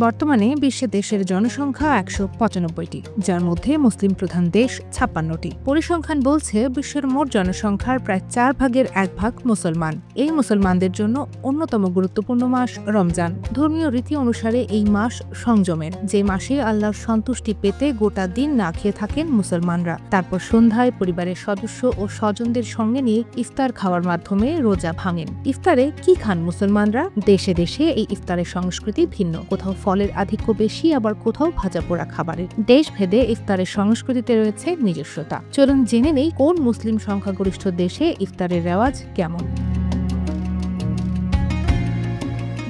বর্তমানে বিশ্বে দেশের জনসংখ্যা ১৯৫টি, যার মধ্যে মুসলিম প্রধান দেশ ৫৬টি। পরিসংখ্যান বলছে বিশ্বের মোট জনসংখ্যার প্রায় ৪ ভাগের ১ ভাগ মুসলমান। এই মুসলমানদের জন্য অন্যতম গুরুত্বপূর্ণ মাস রমজান। ধর্মীয় রীতি অনুসারে এই মাস সংযমের, যে মাসে আল্লাহর সন্তুষ্টি পেতে গোটা দিন না খেয়ে থাকেন মুসলমানরা। তারপর সন্ধ্যায় পরিবারের সদস্য ও স্বজনদের সঙ্গে নিয়ে ইফতার খাওয়ার মাধ্যমে রোজা ভাঙেন। ইফতারে কি খান মুসলমানরা? দেশে দেশে এই ইফতারের সংস্কৃতি ভিন্ন। কোথাও ফলের আধিক্য বেশি, আবার কোথাও ভাজা পোড়া খাবারের। দেশভেদে ইফতারের সংস্কৃতিতে রয়েছে নিজস্বতা। চলুন জেনে নেই কোন মুসলিম সংখ্যাগরিষ্ঠ দেশে ইফতারের রেওয়াজ কেমন।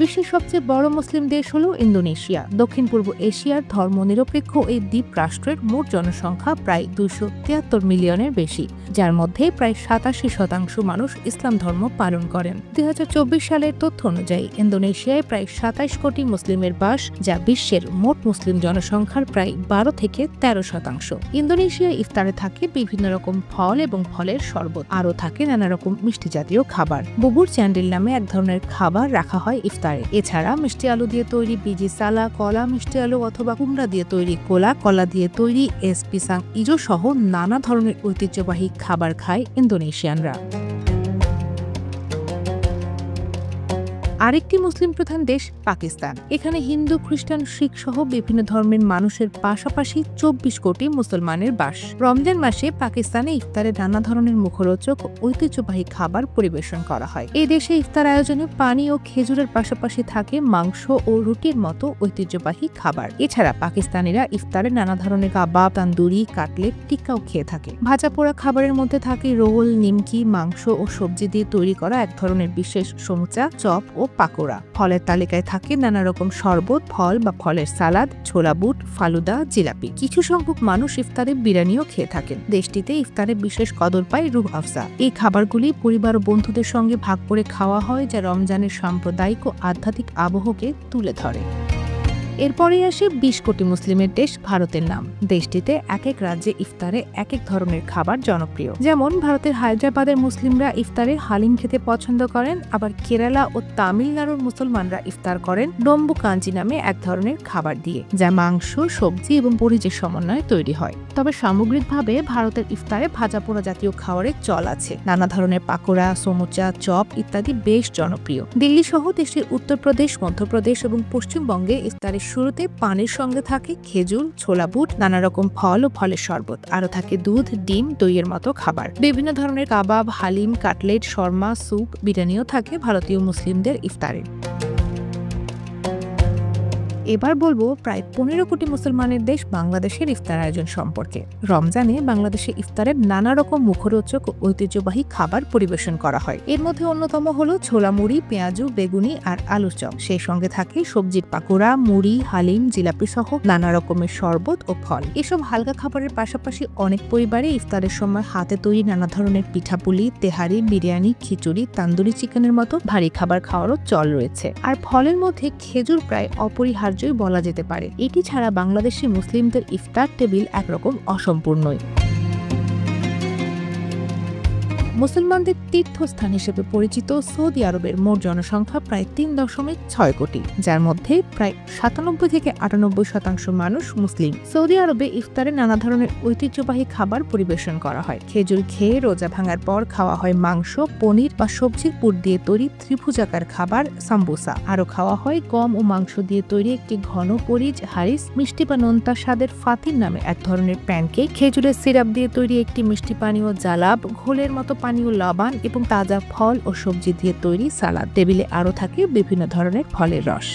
বিশ্বের সবচেয়ে বড় মুসলিম দেশ হল ইন্দোনেশিয়া। দক্ষিণ পূর্ব এশিয়ার ধর্মনিরপেক্ষ এই দ্বীপ রাষ্ট্রের মোট জনসংখ্যা প্রায় ২৭৩ মিলিয়নের বেশি, যার মধ্যে প্রায় ৮৭% মানুষ ইসলাম ধর্ম পালন করেন। ২০২৪ সালের তথ্য অনুযায়ী ইন্দোনেশিয়ায় প্রায় ২৭ কোটি মুসলিমের বাস, যা বিশ্বের মোট মুসলিম জনসংখ্যার প্রায় ১২ থেকে ১৩%। ইন্দোনেশিয়ায় ইফতারে থাকে বিভিন্ন রকম ফল এবং ফলের শরবত, আরও থাকে নানা রকম মিষ্টি জাতীয় খাবার। বুবুর চ্যান্ডেল নামে এক ধরনের খাবার রাখা হয় ইফতারে। এছাড়া মিষ্টি আলু দিয়ে তৈরি বিজি সালা, কলা মিষ্টি আলু অথবা কুমড়া দিয়ে তৈরি কোলা, কলা দিয়ে তৈরি এস পিসাং ইজো সহ নানা ধরনের ঐতিহ্যবাহী খাবার খায় ইন্দোনেশিয়ানরা। আরেকটি মুসলিম প্রধান দেশ পাকিস্তান। এখানে হিন্দু, খ্রিস্টান, শিখ সহ বিভিন্ন ধর্মের মানুষের পাশাপাশি ২৪ কোটি মুসলমানের বাস। রমজান মাসে পাকিস্তানে ইফতারে নানা ধরনের মুখরোচক ঐতিহ্যবাহী খাবার পরিবেশন করা হয়। এই দেশে ইফতার আয়োজনে পানি ও খেজুরের পাশাপাশি থাকে মাংস ও রুটির মতো ঐতিহ্যবাহী খাবার। এছাড়া পাকিস্তানিরা ইফতারে নানা ধরনের কাবাব, তান্দুরি, কাটলেট, টিক্কাও খেয়ে থাকে। ভাজা পোড়া খাবারের মধ্যে থাকে রোল, নিমকি, মাংস ও সবজি দিয়ে তৈরি করা এক ধরনের বিশেষ সমুচা, চপ ও পাকোড়া। ফলের তালিকায় থাকে নানা রকম শরবত, ফল বা ফলের সালাদ, ছোলা বুট, ফালুদা, জিলাপি। কিছু সংখ্যক মানুষ ইফতারে বিরিয়ানিও খেয়ে থাকেন। দেশটিতে ইফতারে বিশেষ কদর পায় রুহ আফজা। এই খাবারগুলি পরিবার ও বন্ধুদের সঙ্গে ভাগ করে খাওয়া হয়, যা রমজানের সাম্প্রদায়িক ও আধ্যাত্মিক আবহকে তুলে ধরে। এরপরেই আসে ২০ কোটি মুসলিমের দেশ ভারতের নাম। দেশটিতে এক এক রাজ্যে ইফতারে এক এক ধরনের খাবার জনপ্রিয়। যেমন ভারতের হায়দ্রাবাদের মুসলিমরা ইফতারে হালিম খেতে পছন্দ করেন, আবার কেরালা ও তামিলনাড়ুর মুসলমানরা ইফতার করেন ডম্বু কাঞ্জি নামে এক ধরনের খাবার দিয়ে, যা মাংস, সবজি এবং মরিচের সমন্বয়ে তৈরি হয়। তবে সামগ্রিকভাবে ভারতের ইফতারে ভাজা পোড়া জাতীয় খাবারের চল আছে। নানা ধরনের পাকোড়া, সমুচা, চপ ইত্যাদি বেশ জনপ্রিয়। দিল্লি সহ দেশের উত্তরপ্রদেশ, মধ্যপ্রদেশ এবং পশ্চিমবঙ্গে ইফতারের শুরুতে পানির সঙ্গে থাকে খেজুর, ছোলা বুট, নানা রকম ফল ও ফলের শরবত, আরও থাকে দুধ, ডিম, দইয়ের মতো খাবার। বিভিন্ন ধরনের কাবাব, হালিম, কাটলেট, শর্মা, স্যুপ, বিরিয়ানিও থাকে ভারতীয় মুসলিমদের ইফতারে। এবার বলবো প্রায় ১৫ কোটি মুসলমানের দেশ বাংলাদেশের ইফতার আয়োজন সম্পর্কে। রমজানে বাংলাদেশে ইফতারের নানা রকম মুখরোচক ও ঐতিহ্যবাহী খাবার পরিবেশন করা হয়। এর মধ্যে অন্যতম হলো ছোলা মুড়ি, পেঁয়াজু, বেগুনি আর আলুর চপ। সেই সঙ্গে থাকে সবজির পাকোড়া, মুড়ি, হালিম, জিলাপি সহ নানা রকমের শরবত ও ফল। এসব হালকা খাবারের পাশাপাশি অনেক পরিবারে ইফতারের সময় হাতে তৈরি নানা ধরনের পিঠাপুলি, তেহারি, বিরিয়ানি, খিচুড়ি, তান্দুরি চিকেনের মতো ভারী খাবার খাওয়ারও চল রয়েছে। আর ফলের মধ্যে খেজুর প্রায় অপরিহার্য বলা যেতে পারে। এটি ছাড়া বাংলাদেশি মুসলিমদের ইফতার টেবিল একরকম অসম্পূর্ণই। মুসলমানদের তীর্থস্থান হিসেবে পরিচিত সৌদি আরবের মোট জনসংখ্যা প্রায় ৩.৬ কোটি, যার মধ্যে প্রায় ৯৭ থেকে ৯৮% মানুষ মুসলিম। সৌদি আরবে ইফতারে নানা ধরনের ঐতিহ্যবাহী খাবার পরিবেশন করা হয়। খেজুর খেয়ে রোজা ভাঙার পর খাওয়া হয় মাংস, পনির বা সবজির পুর দিয়ে তৈরি ত্রিভুজাকার খাবার সাম্বুসা। আরও খাওয়া হয় গম ও মাংস দিয়ে তৈরি একটি ঘন পরিজ হারিস, মিষ্টি বা নোনতা স্বাদের ফাতির নামে এক ধরনের প্যানকেক, খেজুরের সিরাপ দিয়ে তৈরি একটি মিষ্টি পানীয় জালাব, ঘোলের মতো পানীয় লবণ এবং তাজা ফল ও সবজি দিয়ে তৈরি সালাদ। টেবিলে আরও থাকে বিভিন্ন ধরনের ফলের রস।